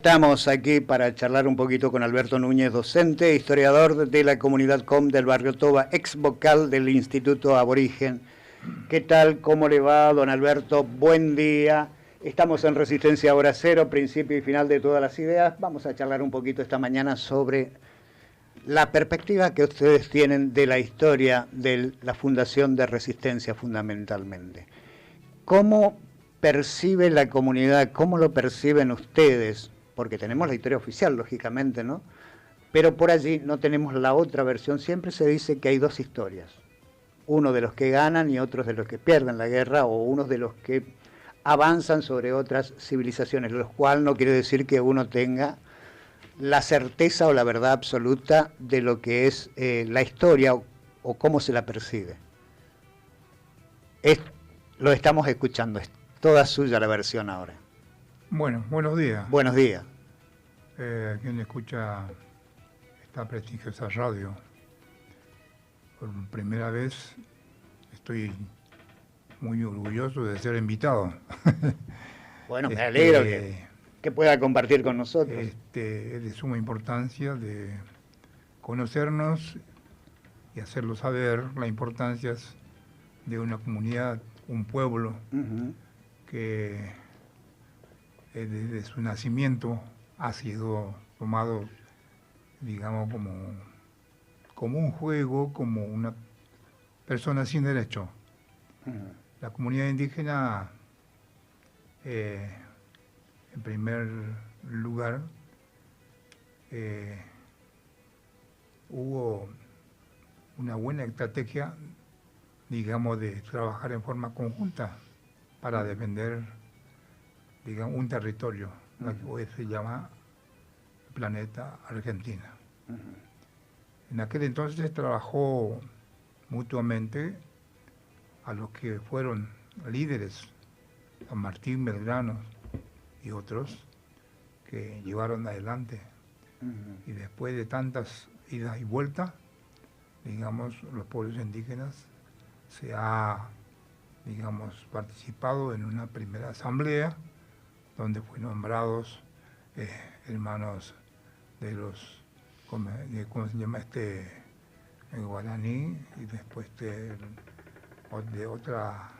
Estamos aquí para charlar un poquito con Alberto Núñez, docente, historiador de la comunidad COM del barrio Toba, ex vocal del Instituto Aborigen. ¿Qué tal? ¿Cómo le va, don Alberto? Buen día. Estamos en Resistencia Hora Cero, principio y final de todas las ideas. Vamos a charlar un poquito esta mañana sobre la perspectiva que ustedes tienen de la historia de la Fundación de Resistencia fundamentalmente. ¿Cómo percibe la comunidad? ¿Cómo lo perciben ustedes? Porque tenemos la historia oficial, lógicamente, ¿no? Pero por allí no tenemos la otra versión. Siempre se dice que hay dos historias. Uno de los que ganan y otros de los que pierden la guerra, o unos de los que avanzan sobre otras civilizaciones, lo cual no quiere decir que uno tenga la certeza o la verdad absoluta de lo que es la historia o cómo se la percibe. Lo estamos escuchando, es toda suya la versión ahora. Bueno, buenos días. Buenos días. Quien escucha esta prestigiosa radio. Por primera vez estoy muy orgulloso de ser invitado. Bueno, me alegro que pueda compartir con nosotros. Es de suma importancia de conocernos y hacerlo saber la importancia de una comunidad, un pueblo, que desde su nacimiento ha sido tomado, digamos, como un juego, como una persona sin derecho. La comunidad indígena, en primer lugar, hubo una buena estrategia, digamos, de trabajar en forma conjunta para defender, digamos, un territorio, lo que hoy se llama el planeta Argentina. En aquel entonces se trabajó mutuamente a los que fueron líderes, San Martín, Belgrano y otros, que llevaron adelante. Y después de tantas idas y vueltas, digamos, los pueblos indígenas se ha, digamos, participado en una primera asamblea donde fueron nombrados hermanos de los, ¿cómo se llama el guaraní? Y después de otra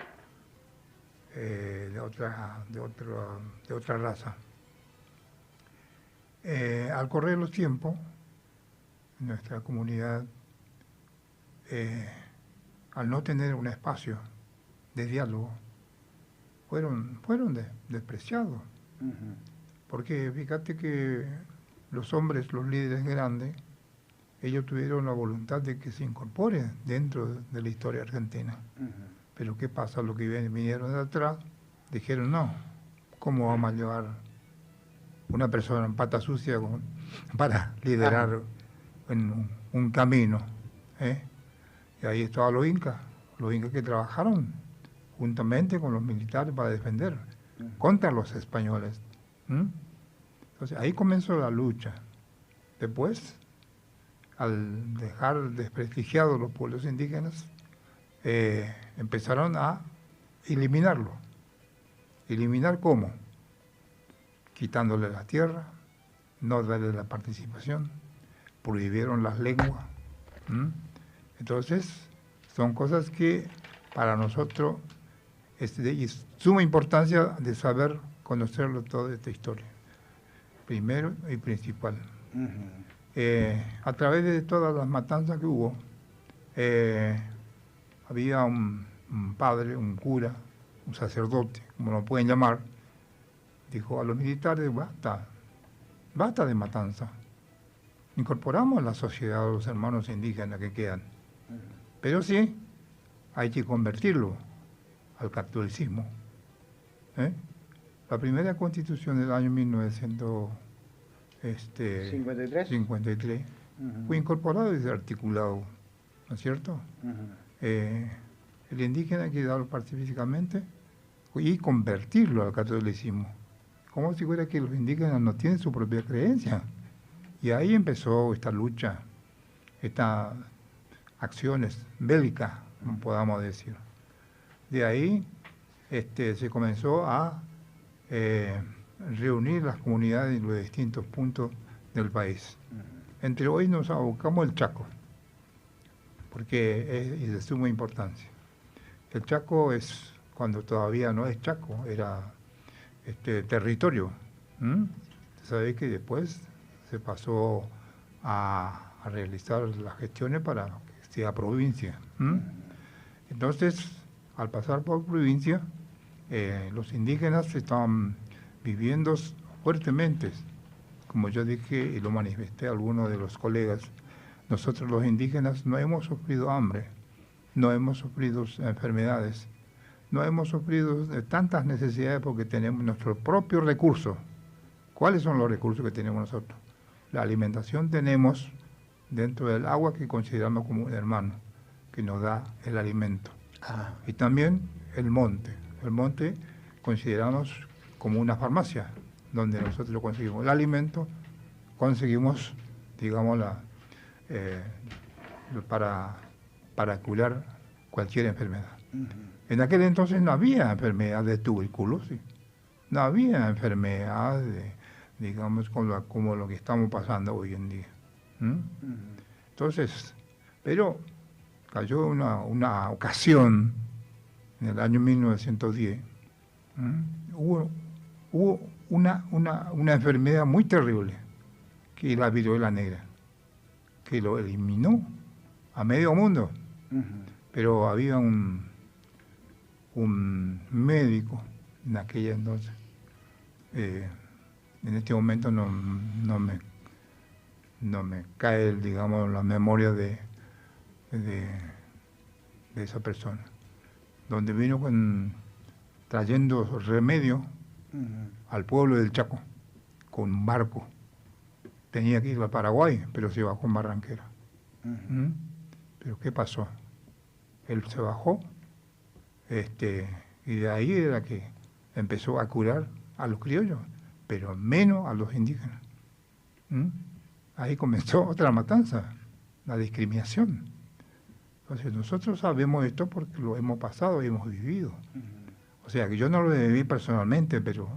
raza. Al correr los tiempos, nuestra comunidad, al no tener un espacio de diálogo, fueron despreciados. Porque fíjate que los hombres, los líderes grandes, ellos tuvieron la voluntad de que se incorporen dentro de la historia argentina. Pero ¿qué pasa? Los que vinieron de atrás dijeron, no, ¿cómo vamos a llevar una persona en pata sucia para liderar en un camino? Y ahí estaban los incas que trabajaron juntamente con los militares para defender contra los españoles. Entonces ahí comenzó la lucha. Después, al dejar desprestigiados los pueblos indígenas, empezaron a eliminarlo. ¿Eliminar cómo? Quitándole la tierra, no darle la participación, prohibieron las lenguas. Entonces, son cosas que para nosotros es de suma importancia de saber, conocerlo toda esta historia. Primero y principal. A través de todas las matanzas que hubo, había un padre, un cura, un sacerdote, como lo pueden llamar, dijo a los militares, basta de matanza. Incorporamos a la sociedad a los hermanos indígenas que quedan. Pero sí, hay que convertirlo al catolicismo. La primera constitución del año 1953 fue incorporado y desarticulado, ¿no es cierto? El indígena hay que darlo pacíficamente y convertirlo al catolicismo. Como si fuera que los indígenas no tienen su propia creencia. Y ahí empezó esta lucha, estas acciones bélicas, podamos decir. De ahí se comenzó a reunir las comunidades en los distintos puntos del país. Entre hoy nos abocamos al Chaco, porque es de suma importancia. El Chaco es, cuando todavía no es Chaco, era territorio. Sabéis que después se pasó a realizar las gestiones para que sea provincia. Entonces, al pasar por provincia, los indígenas estaban viviendo fuertemente. Como yo dije y lo manifesté a algunos de los colegas, nosotros los indígenas no hemos sufrido hambre, no hemos sufrido enfermedades, no hemos sufrido de tantas necesidades porque tenemos nuestros propios recursos. ¿Cuáles son los recursos que tenemos nosotros? La alimentación tenemos dentro del agua que consideramos como un hermano, que nos da el alimento. Y también el monte. El monte consideramos como una farmacia, donde nosotros conseguimos el alimento, conseguimos, digamos, para curar cualquier enfermedad. En aquel entonces no había enfermedad de tuberculosis, no había enfermedad digamos, como lo que estamos pasando hoy en día. Entonces, pero cayó una ocasión en el año 1910, hubo una enfermedad muy terrible, que es la viruela negra, que lo eliminó a medio mundo. Pero había un médico en aquella entonces, en este momento no me cae, digamos, la memoria de esa persona, donde vino trayendo remedio al pueblo del Chaco con un barco. Tenía que ir a Paraguay, pero se bajó en Barranquera. ¿Pero qué pasó? Él se bajó, y de ahí era que empezó a curar a los criollos, pero menos a los indígenas. Ahí comenzó otra matanza, la discriminación. Entonces nosotros sabemos esto porque lo hemos pasado y hemos vivido. O sea, que yo no lo viví personalmente, pero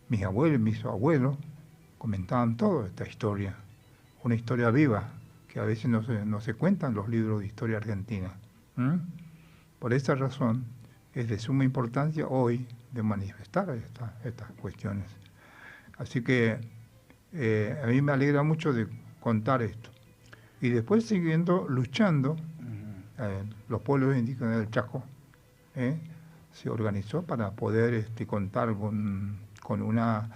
mis abuelos y mis abuelos comentaban toda esta historia, una historia viva, que a veces no se cuenta en los libros de historia argentina. Por esta razón es de suma importancia hoy de manifestar estas cuestiones. Así que a mí me alegra mucho de contar esto. Y después siguiendo luchando, los pueblos indígenas del Chaco se organizó para poder contar con una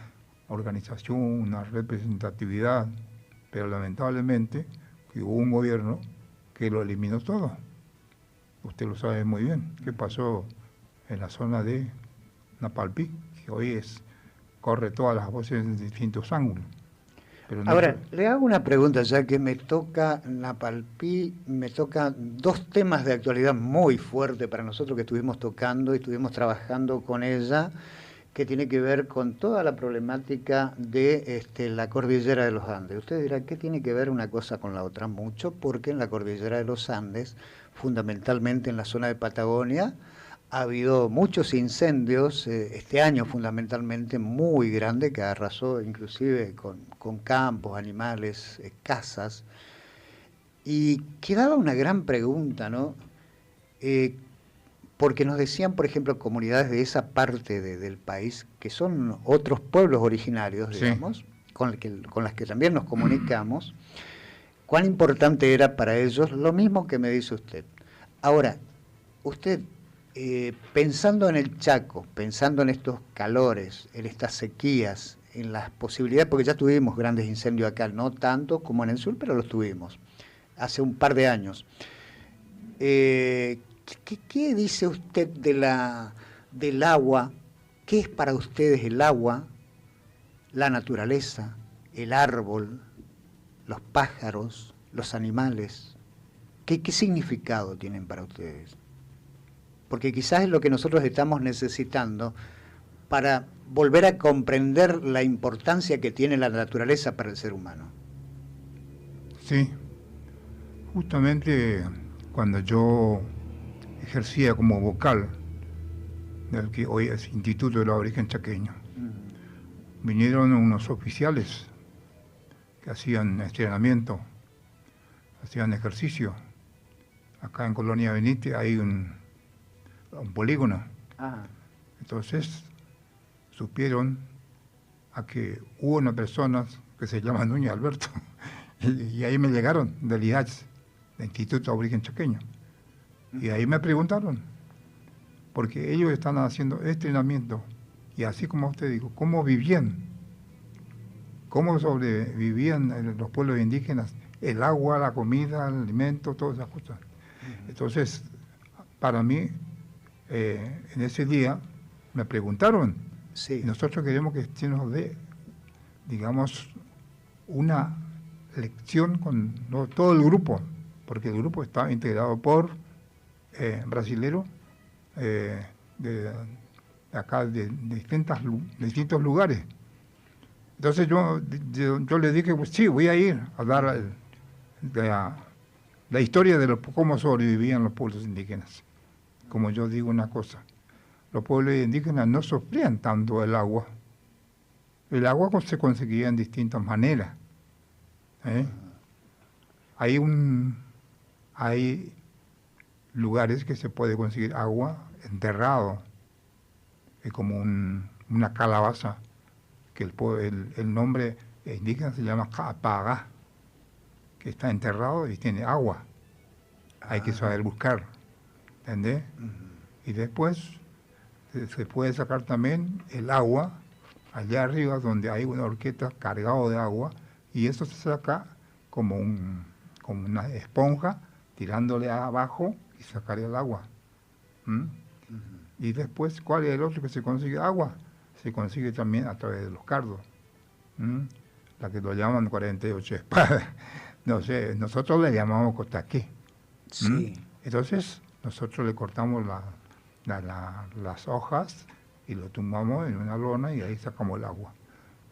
organización, una representatividad, pero lamentablemente que hubo un gobierno que lo eliminó todo. Usted lo sabe muy bien, qué pasó en la zona de Napalpí, que hoy corre todas las voces en distintos ángulos. Pero no. Ahora, le hago una pregunta, ya que me toca Napalpí, me tocan dos temas de actualidad muy fuertes para nosotros que estuvimos tocando y estuvimos trabajando con ella, que tiene que ver con toda la problemática de la cordillera de los Andes. Usted dirá, ¿qué tiene que ver una cosa con la otra? Mucho, porque en la cordillera de los Andes, fundamentalmente en la zona de Patagonia, ha habido muchos incendios, este año fundamentalmente, muy grande, que arrasó inclusive con campos, animales, casas. Y quedaba una gran pregunta, ¿no? Porque nos decían, por ejemplo, comunidades de esa parte del país, que son otros pueblos originarios, digamos, sí, con las que también nos comunicamos, cuán importante era para ellos lo mismo que me dice usted. Ahora, usted, pensando en el Chaco, pensando en estos calores, en estas sequías, en las posibilidades, porque ya tuvimos grandes incendios acá, no tanto como en el sur, pero los tuvimos hace un par de años. ¿Qué dice usted del agua? ¿Qué es para ustedes el agua, la naturaleza, el árbol, los pájaros, los animales? ¿Qué significado tienen para ustedes? Porque quizás es lo que nosotros estamos necesitando para volver a comprender la importancia que tiene la naturaleza para el ser humano. Sí, justamente cuando yo ejercía como vocal del que hoy es Instituto del Aborigen Chaqueño, vinieron unos oficiales que hacían entrenamiento, hacían ejercicio. Acá en Colonia Benítez hay un polígono. Ah, Entonces supieron a que hubo una persona que se llama Núñez Alberto y ahí me llegaron del IACH, del Instituto Aborigen Chaqueño, y ahí me preguntaron, porque ellos están haciendo entrenamiento, y así como usted dijo, cómo vivían, cómo sobrevivían los pueblos indígenas, el agua, la comida, el alimento, todas esas cosas. Entonces, para mí, en ese día me preguntaron, sí. y nosotros queremos que se nos dé, digamos, una lección con todo el grupo, porque el grupo está integrado por brasileros de acá, de distintos lugares. Entonces yo le dije, pues sí, voy a ir a dar la historia de cómo sobrevivían los pueblos indígenas. Como yo digo una cosa, los pueblos indígenas no sufrían tanto el agua. El agua se conseguía en distintas maneras. Hay lugares que se puede conseguir agua enterrado, es como una calabaza, que el nombre indígena se llama Capaga, que está enterrado y tiene agua. Hay que saber buscar, ¿entendés? Y después se puede sacar también el agua allá arriba donde hay una horqueta cargada de agua, y eso se saca como una esponja, tirándole abajo y sacar el agua. Y después, ¿cuál es el otro que se consigue agua? Se consigue también a través de los cardos, la que lo llaman 48 espadas. No sé, nosotros le llamamos cotaqué. Sí. Entonces, nosotros le cortamos las hojas y lo tumbamos en una lona y ahí sacamos el agua.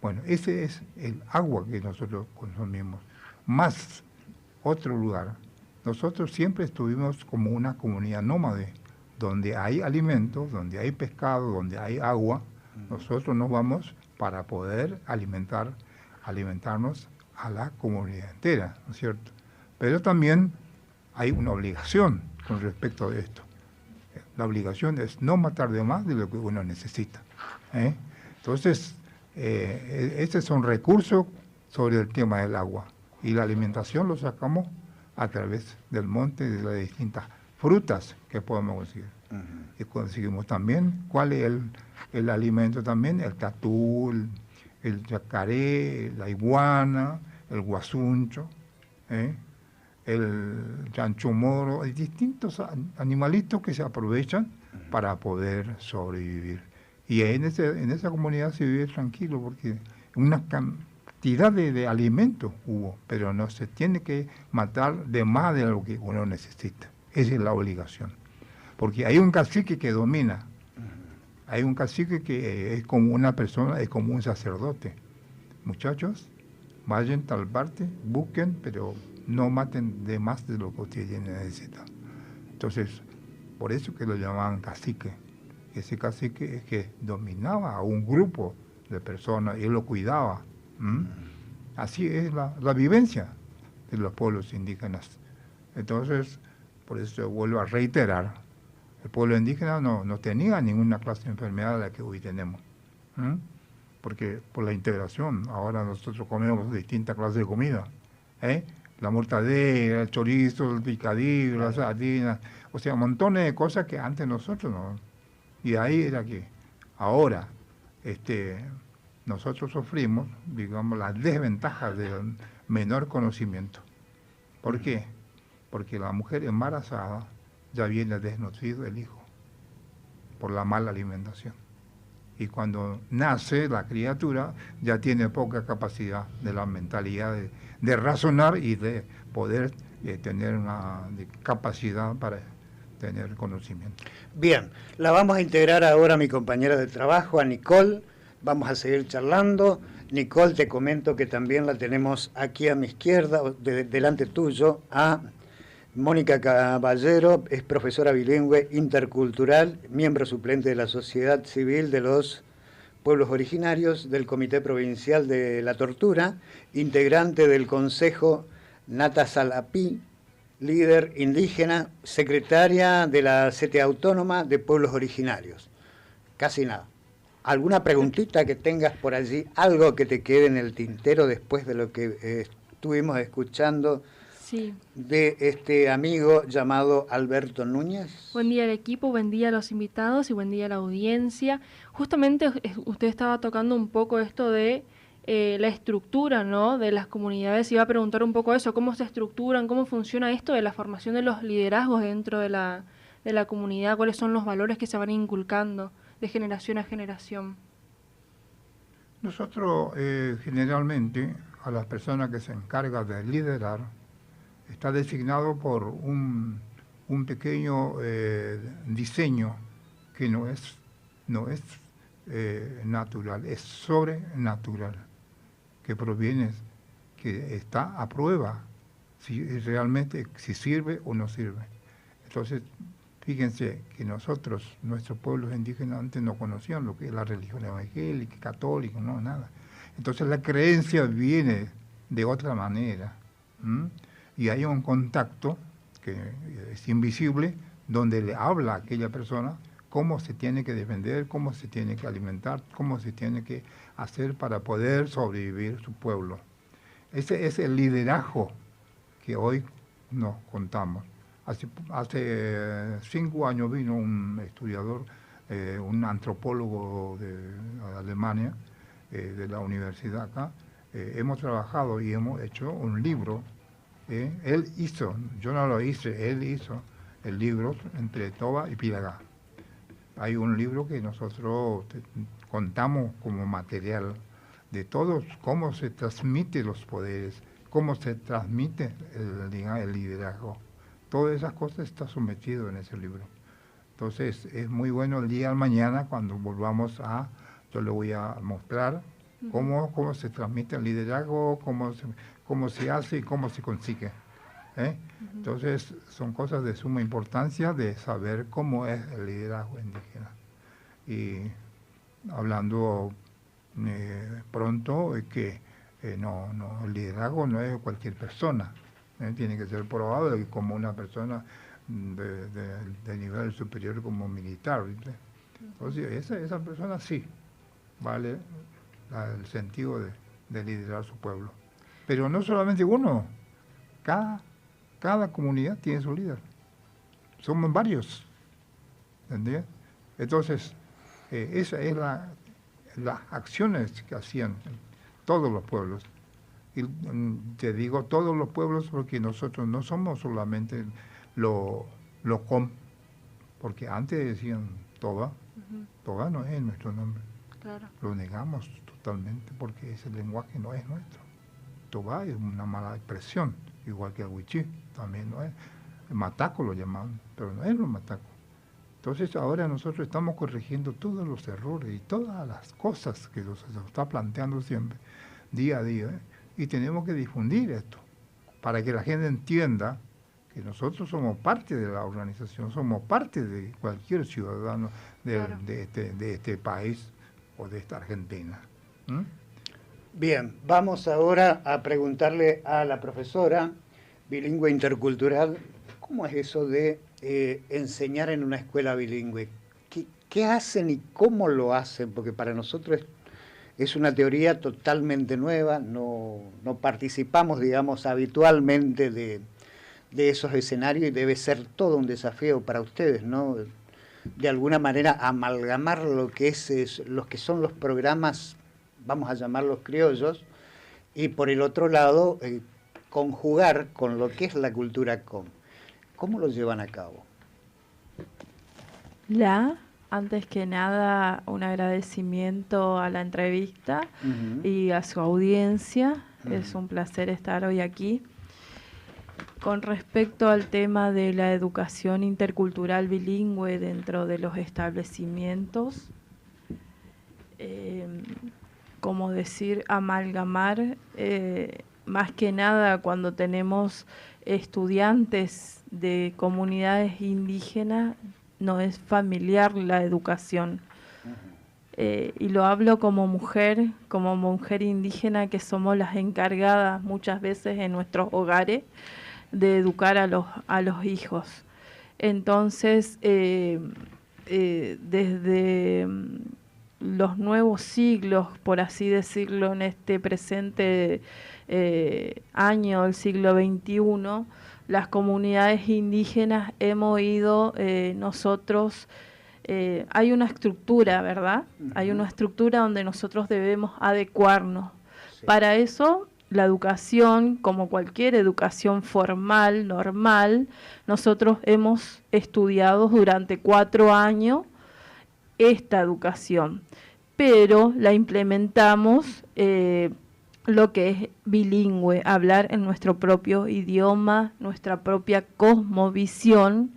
Bueno, ese es el agua que nosotros consumimos. Más otro lugar. Nosotros siempre estuvimos como una comunidad nómade, donde hay alimentos, donde hay pescado, donde hay agua. Nosotros nos vamos para poder alimentarnos a la comunidad entera, ¿no es cierto? Pero también hay una obligación con respecto a esto. La obligación es no matar de más de lo que uno necesita. Entonces, estos son recursos sobre el tema del agua. Y la alimentación lo sacamos a través del monte, de las distintas frutas que podemos conseguir. Y conseguimos también, ¿cuál es el alimento también? El tatú, el yacaré, la iguana, el guasuncho, el chancho moro, hay distintos animalitos que se aprovechan para poder sobrevivir. Y en esa comunidad se vive tranquilo, porque una cantidad de alimentos hubo, pero no se tiene que matar de más de lo que uno necesita. Esa es la obligación. Porque hay un cacique que domina, hay un cacique que es como una persona, es como un sacerdote. Muchachos, vayan tal parte, busquen, pero no maten de más de lo que ustedes necesitan. Entonces, por eso que lo llamaban cacique. Ese cacique es que dominaba a un grupo de personas y él lo cuidaba. Así es la vivencia de los pueblos indígenas. Entonces, por eso vuelvo a reiterar, el pueblo indígena no tenía ninguna clase de enfermedad de la que hoy tenemos. Porque por la integración, ahora nosotros comemos distintas clases de comida. La mortadela, el chorizo, el picadillo, las sardinas, o sea, montones de cosas que antes nosotros no. Y ahí era que ahora nosotros sufrimos, digamos, las desventajas del menor conocimiento. ¿Por qué? Porque la mujer embarazada ya viene desnutrido el hijo por la mala alimentación. Y cuando nace la criatura ya tiene poca capacidad de la mentalidad de razonar y de poder tener una capacidad para tener conocimiento. Bien, la vamos a integrar ahora a mi compañera de trabajo, a Nicole. Vamos a seguir charlando. Nicole, te comento que también la tenemos aquí a mi izquierda, delante tuyo, a Mónica Caballero, es profesora bilingüe intercultural, miembro suplente de la Sociedad Civil de los Pueblos Originarios del Comité Provincial de la Tortura, integrante del Consejo Nata Salapí, líder indígena, secretaria de la CTA Autónoma de Pueblos Originarios. Casi nada. ¿Alguna preguntita que tengas por allí? ¿Algo que te quede en el tintero después de lo que estuvimos escuchando? Sí. De este amigo llamado Alberto Núñez? Buen día al equipo, buen día a los invitados y buen día a la audiencia. Justamente usted estaba tocando un poco esto de la estructura, ¿no?, de las comunidades. Iba a preguntar un poco eso, cómo se estructuran, cómo funciona esto de la formación de los liderazgos dentro de la comunidad, cuáles son los valores que se van inculcando de generación a generación. Nosotros generalmente a las personas que se encargan de liderar está designado por un pequeño diseño que no es natural, es sobrenatural, que proviene, que está a prueba si realmente si sirve o no sirve. Entonces, fíjense que nuestros pueblos indígenas antes no conocían lo que es la religión evangélica, católica, no, nada. Entonces la creencia viene de otra manera. Y hay un contacto que es invisible, donde le habla a aquella persona cómo se tiene que defender, cómo se tiene que alimentar, cómo se tiene que hacer para poder sobrevivir su pueblo. Ese es el liderazgo que hoy nos contamos. Hace 5 años vino un estudiador, un antropólogo de Alemania, de la universidad acá. Hemos trabajado y hemos hecho un libro. Él hizo, yo no lo hice, él hizo el libro Entre Toba y Pilagá. Hay un libro que nosotros contamos como material de todos, cómo se transmiten los poderes, cómo se transmite el liderazgo. Todas esas cosas están sometidas en ese libro. Entonces es muy bueno el día de mañana cuando volvamos yo le voy a mostrar cómo se transmite el liderazgo, cómo se hace y cómo se consigue. Entonces son cosas de suma importancia de saber cómo es el liderazgo indígena. Y hablando pronto, que el liderazgo no es cualquier persona, tiene que ser probado como una persona de nivel superior como militar, ¿viste? Entonces esa persona sí vale el sentido de liderar su pueblo. Pero no solamente uno, cada comunidad tiene su líder. Somos varios, ¿entendés? Entonces, esa es las acciones que hacían todos los pueblos. Y te digo todos los pueblos porque nosotros no somos solamente los com, porque antes decían Toba, Toba no es nuestro nombre. Claro. Lo negamos totalmente porque ese lenguaje no es nuestro. Toba es una mala expresión, igual que el huichí, también no es. El mataco lo llamaban, pero no es los matacos. Entonces ahora nosotros estamos corrigiendo todos los errores y todas las cosas que se está planteando siempre, día a día, y tenemos que difundir esto, para que la gente entienda que nosotros somos parte de la organización, somos parte de cualquier ciudadano de este país o de esta Argentina. Bien, vamos ahora a preguntarle a la profesora bilingüe intercultural, ¿cómo es eso de enseñar en una escuela bilingüe? ¿Qué hacen y cómo lo hacen? Porque para nosotros es una teoría totalmente nueva, no participamos, digamos, habitualmente de esos escenarios y debe ser todo un desafío para ustedes, ¿no? De alguna manera amalgamar lo que son los programas, vamos a llamarlos criollos, y por el otro lado conjugar con lo que es la cultura com. ¿Cómo lo llevan a cabo? Antes que nada, un agradecimiento a la entrevista y a su audiencia. Es un placer estar hoy aquí. Con respecto al tema de la educación intercultural bilingüe dentro de los establecimientos, como decir, amalgamar, más que nada cuando tenemos estudiantes de comunidades indígenas, no es familiar la educación. y lo hablo como mujer indígena, que somos las encargadas muchas veces en nuestros hogares de educar a los hijos. Entonces, desde los nuevos siglos, por así decirlo, en este presente año del siglo XXI, las comunidades indígenas hemos ido nosotros, hay una estructura, ¿verdad? Hay una estructura donde nosotros debemos adecuarnos. Sí. Para eso, la educación, como cualquier educación formal, normal, nosotros hemos estudiado durante 4 años esta educación, pero la implementamos lo que es bilingüe, hablar en nuestro propio idioma, nuestra propia cosmovisión,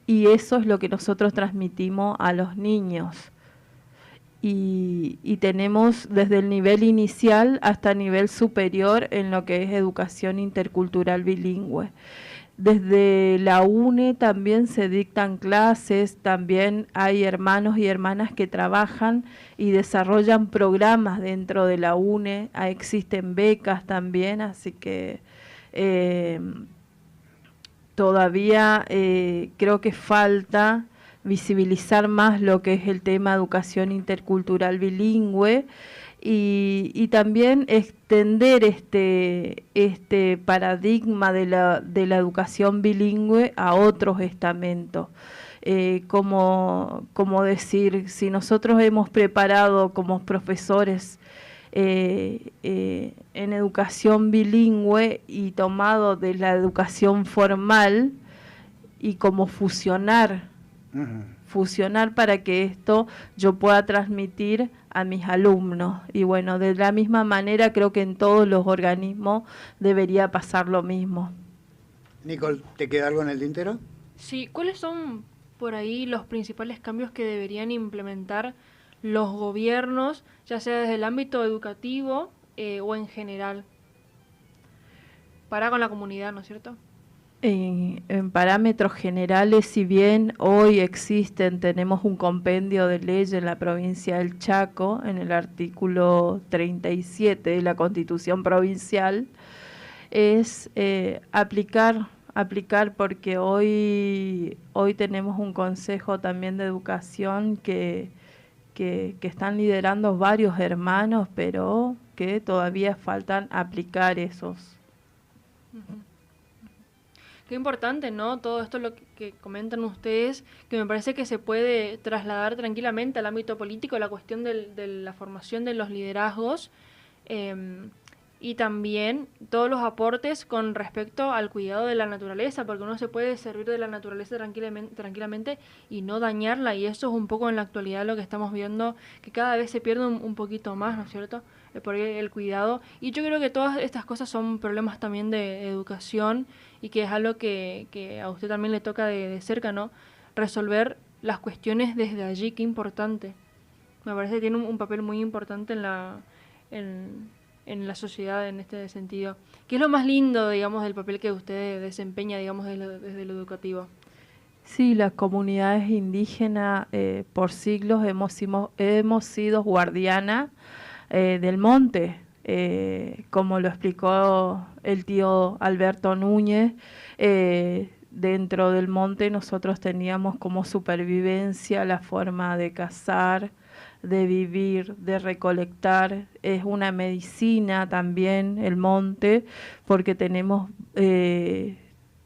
y eso es lo que nosotros transmitimos a los niños. Y tenemos desde el nivel inicial hasta nivel superior en lo que es educación intercultural bilingüe. Desde la UNE también se dictan clases, también hay hermanos y hermanas que trabajan y desarrollan programas dentro de la UNE, existen becas también, así que todavía creo que falta visibilizar más lo que es el tema educación intercultural bilingüe y también extender este paradigma de la educación bilingüe a otros estamentos. Como decir, si nosotros hemos preparado como profesores en educación bilingüe y tomado de la educación formal y como fusionar para que esto yo pueda transmitir a mis alumnos. Y bueno, de la misma manera creo que en todos los organismos debería pasar lo mismo. Nicole, ¿te queda algo en el tintero? Sí, ¿cuáles son por ahí los principales cambios que deberían implementar los gobiernos, ya sea desde el ámbito educativo o en general, para con la comunidad, ¿no es cierto? En parámetros generales, si bien hoy tenemos un compendio de ley en la provincia del Chaco, en el artículo 37 de la Constitución Provincial, es aplicar porque hoy tenemos un consejo también de educación que están liderando varios hermanos, pero que todavía faltan aplicar esos. Uh-huh. Qué importante, ¿no? Todo esto lo que comentan ustedes, que me parece que se puede trasladar tranquilamente al ámbito político, la cuestión de la formación de los liderazgos y también todos los aportes con respecto al cuidado de la naturaleza, porque uno se puede servir de la naturaleza tranquilamente y no dañarla, y eso es un poco en la actualidad lo que estamos viendo, que cada vez se pierde un poquito más, ¿no es cierto?, por el cuidado. Y yo creo que todas estas cosas son problemas también de educación y que es algo que a usted también le toca de cerca, ¿no?, resolver las cuestiones desde allí. Qué importante. Me parece que tiene un papel muy importante en la sociedad en este sentido. ¿Qué es lo más lindo, digamos, del papel que usted desempeña, digamos, desde lo educativo? Sí, las comunidades indígenas por siglos hemos sido guardianas del monte, como lo explicó el tío Alberto Núñez. Dentro del monte nosotros teníamos como supervivencia la forma de cazar, de vivir, de recolectar. Es una medicina también el monte, porque tenemos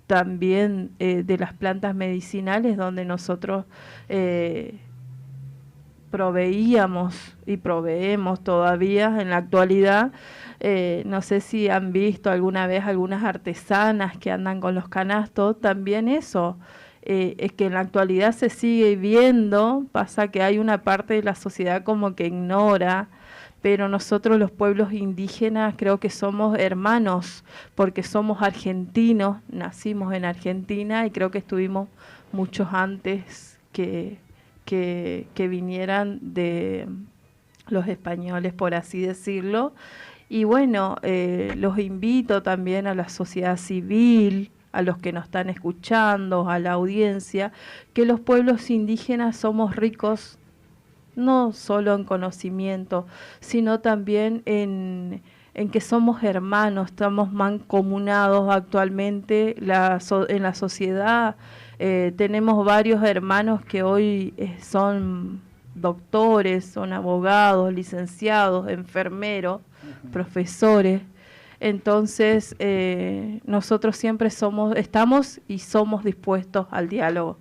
también de las plantas medicinales donde nosotros proveíamos y proveemos todavía en la actualidad. No sé si han visto alguna vez algunas artesanas que andan con los canastos, también eso. Es que en la actualidad se sigue viendo, pasa que hay una parte de la sociedad como que ignora, pero nosotros los pueblos indígenas creo que somos hermanos, porque somos argentinos, nacimos en Argentina y creo que estuvimos muchos antes que vinieran de los españoles, por así decirlo. Y bueno, los invito también a la sociedad civil, a los que nos están escuchando, a la audiencia, que los pueblos indígenas somos ricos no solo en conocimiento, sino también en que somos hermanos, estamos mancomunados actualmente en la sociedad. Tenemos varios hermanos que hoy son doctores, son abogados, licenciados, enfermeros, profesores. Entonces, nosotros siempre estamos y somos dispuestos al diálogo.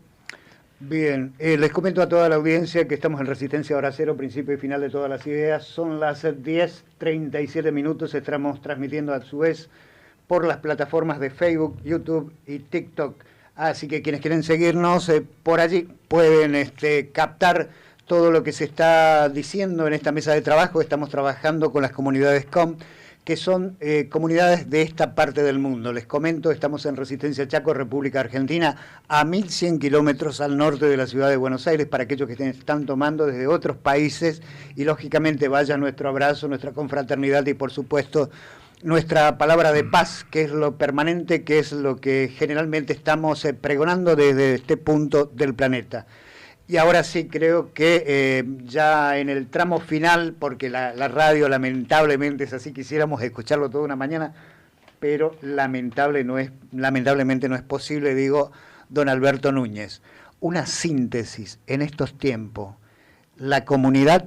Bien, les comento a toda la audiencia que estamos en Resistencia Hora Cero, principio y final de todas las ideas. Son las 10:37 minutos, estamos transmitiendo a su vez por las plataformas de Facebook, YouTube y TikTok. Así que quienes quieren seguirnos por allí pueden captar todo lo que se está diciendo en esta mesa de trabajo. Estamos trabajando con las comunidades COM, que son comunidades de esta parte del mundo. Les comento, estamos en Resistencia Chaco, República Argentina, a 1.100 kilómetros al norte de la ciudad de Buenos Aires, para aquellos que están tomando desde otros países, y lógicamente vaya nuestro abrazo, nuestra confraternidad y por supuesto nuestra palabra de paz, que es lo permanente, que es lo que generalmente estamos pregonando desde este punto del planeta. Y ahora sí creo que ya en el tramo final, porque la radio lamentablemente es así, quisiéramos escucharlo toda una mañana, pero lamentablemente no es posible, digo, don Alberto Núñez. Una síntesis en estos tiempos, la comunidad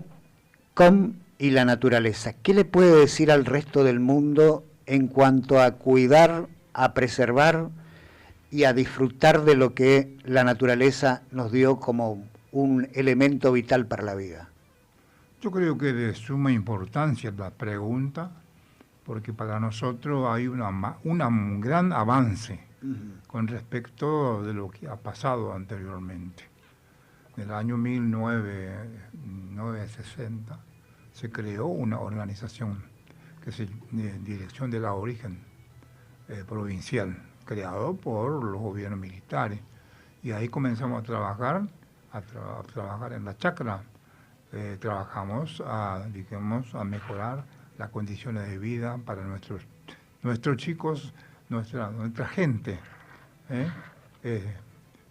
COM y la naturaleza. ¿Qué le puede decir al resto del mundo en cuanto a cuidar, a preservar y a disfrutar de lo que la naturaleza nos dio como un elemento vital para la vida? Yo creo que de suma importancia la pregunta, porque para nosotros hay un gran avance con respecto de lo que ha pasado anteriormente. En el año 1960 se creó una organización que es Dirección de la Aborigen Provincial, creado por los gobiernos militares. Y ahí comenzamos a trabajar en la chacra. Trabajamos a mejorar las condiciones de vida para nuestros chicos, nuestra gente.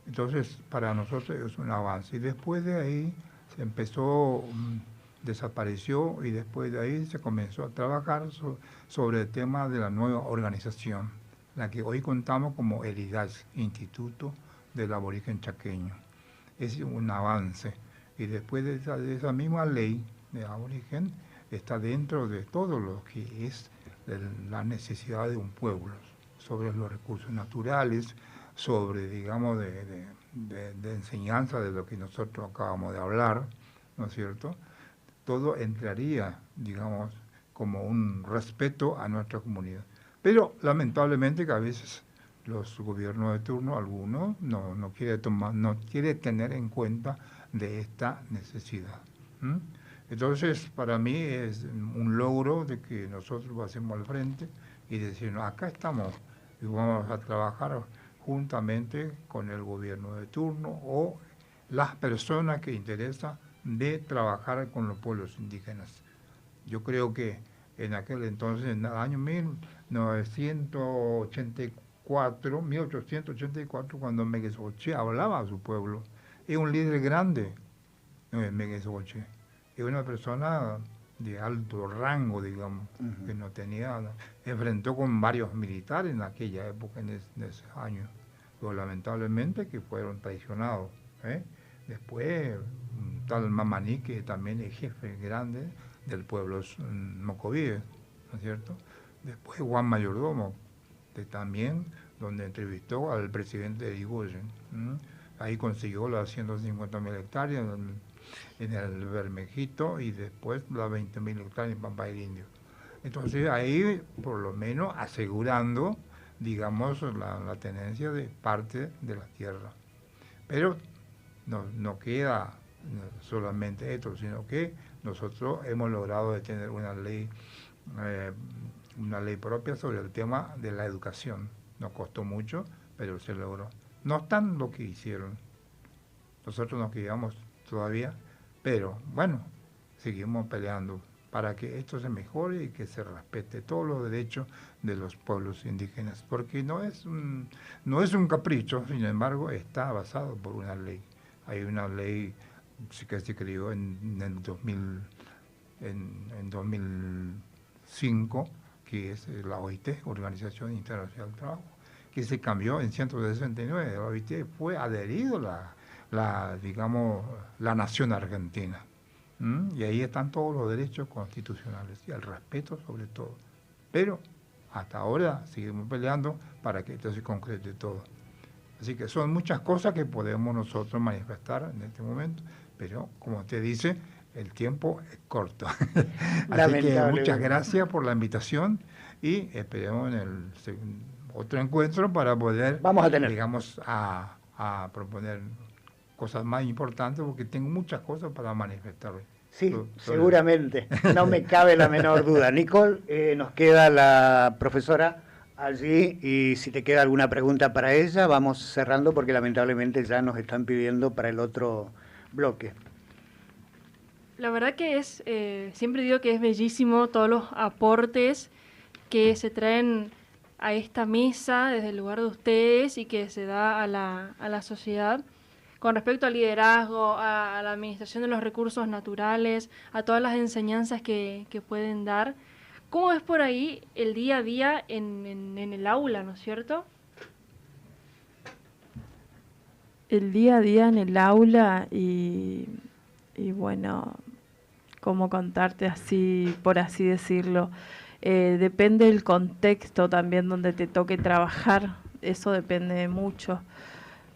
Entonces, para nosotros es un avance. Y después de ahí se empezó, desapareció, y después de ahí se comenzó a trabajar sobre el tema de la nueva organización, la que hoy contamos como el IDACH, Instituto del Aborigen Chaqueño. Es un avance, y después de esa misma ley de aborigen está dentro de todo lo que es la necesidad de un pueblo, sobre los recursos naturales, sobre, digamos, de enseñanza de lo que nosotros acabamos de hablar, ¿no es cierto? Todo entraría, digamos, como un respeto a nuestra comunidad. Pero lamentablemente que a veces los gobiernos de turno, algunos, no quiere tener en cuenta de esta necesidad. Entonces, para mí es un logro de que nosotros pasemos al frente y decir, no, acá estamos y vamos a trabajar juntamente con el gobierno de turno o las personas que interesan de trabajar con los pueblos indígenas. Yo creo que en aquel entonces, en el año 1884, cuando Meguesoche hablaba a su pueblo, es un líder grande, Meguesoche, es una persona de alto rango, digamos, que no tenía, enfrentó con varios militares en aquella época, en esos años, pero lamentablemente que fueron traicionados. Después, un tal Mamaní, que también es jefe grande del pueblo Mocovíes, ¿no es cierto? Después Juan Mayordomo, que también, donde entrevistó al presidente de Irigoyen. Ahí consiguió las 150.000 hectáreas en el Bermejito, y después las 20.000 hectáreas en Pampa del Indio. Entonces ahí, por lo menos, asegurando, digamos, la tenencia de parte de la tierra. Pero no queda solamente esto, sino que nosotros hemos logrado de tener una ley propia sobre el tema de la educación. Nos costó mucho, pero se logró. No están lo que hicieron. Nosotros nos quedamos todavía, pero bueno, seguimos peleando para que esto se mejore y que se respete todos los derechos de los pueblos indígenas, porque no es un capricho, sin embargo, está basado por una ley. Hay una ley que se creó en el 2005, que es la OIT, Organización Internacional del Trabajo, que se cambió en 169. La OIT fue adherido digamos, la nación argentina. Y ahí están todos los derechos constitucionales y el respeto sobre todo. Pero hasta ahora seguimos peleando para que esto se concrete todo. Así que son muchas cosas que podemos nosotros manifestar en este momento, pero como usted dice, el tiempo es corto. Así que muchas gracias por la invitación y esperemos en el otro encuentro para poder, digamos, a proponer cosas más importantes, porque tengo muchas cosas para manifestar. Sí, seguramente, no me cabe la menor duda. Nicole, nos queda la profesora allí, y si te queda alguna pregunta para ella, vamos cerrando porque lamentablemente ya nos están pidiendo para el otro bloque. La verdad que es, siempre digo que es bellísimo todos los aportes que se traen a esta mesa desde el lugar de ustedes y que se da a la sociedad con respecto al liderazgo, a la administración de los recursos naturales, a todas las enseñanzas que pueden dar. ¿Cómo es por ahí el día a día en el aula, no es cierto? El día a día en el aula y bueno, cómo contarte así, por así decirlo. Depende del contexto también donde te toque trabajar, eso depende mucho.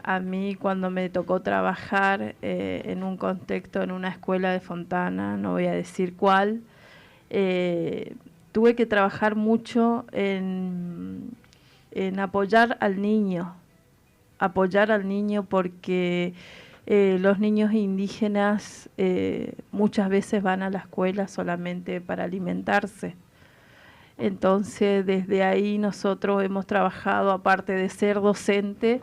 A mí cuando me tocó trabajar en un contexto, en una escuela de Fontana, no voy a decir cuál, tuve que trabajar mucho en apoyar al niño porque los niños indígenas muchas veces van a la escuela solamente para alimentarse. Entonces desde ahí nosotros hemos trabajado, aparte de ser docente,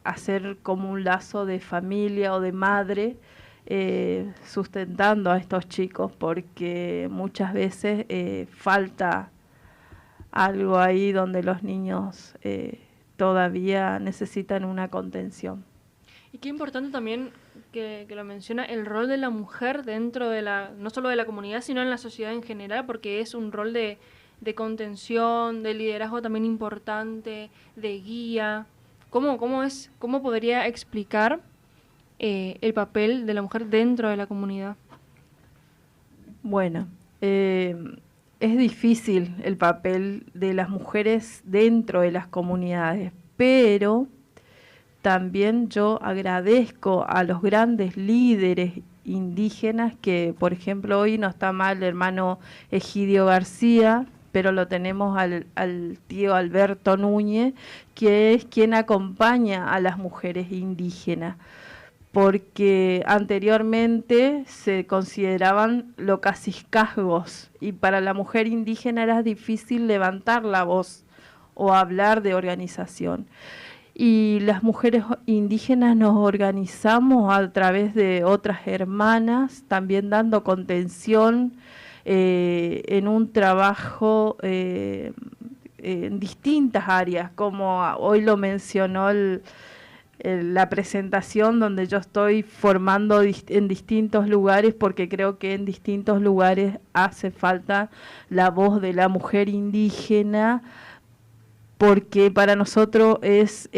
hacer como un lazo de familia o de madre, sustentando a estos chicos, porque muchas veces falta algo ahí donde los niños todavía necesitan una contención. Y qué importante también que lo menciona, el rol de la mujer dentro de no solo de la comunidad, sino en la sociedad en general, porque es un rol de contención, de liderazgo también importante, de guía. ¿Cómo podría explicar el papel de la mujer dentro de la comunidad? Bueno, es difícil el papel de las mujeres dentro de las comunidades, pero también yo agradezco a los grandes líderes indígenas que, por ejemplo, hoy no está mal el hermano Egidio García, pero lo tenemos al tío Alberto Núñez, que es quien acompaña a las mujeres indígenas, porque anteriormente se consideraban locasiscasgos y para la mujer indígena era difícil levantar la voz o hablar de organización. Y las mujeres indígenas nos organizamos a través de otras hermanas, también dando contención en un trabajo en distintas áreas, como hoy lo mencionó la presentación, donde yo estoy formando en distintos lugares, porque creo que en distintos lugares hace falta la voz de la mujer indígena, porque para nosotros es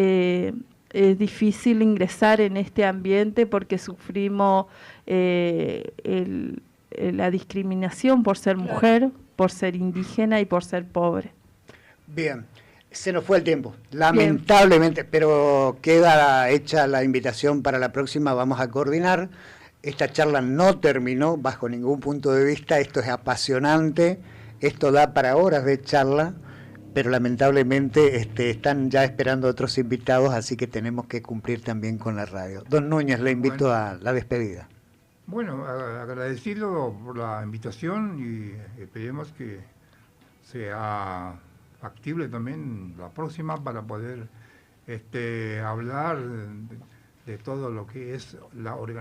difícil ingresar en este ambiente porque sufrimos la discriminación por ser mujer, por ser indígena y por ser pobre. Bien, se nos fue el tiempo, lamentablemente, pero queda hecha la invitación para la próxima, vamos a coordinar. Esta charla no terminó bajo ningún punto de vista, esto es apasionante, esto da para horas de charla, pero lamentablemente están ya esperando otros invitados, así que tenemos que cumplir también con la radio. Don Núñez, le invito a la despedida. Bueno, agradecido por la invitación y esperemos que sea factible también la próxima para poder hablar de todo lo que es la organización.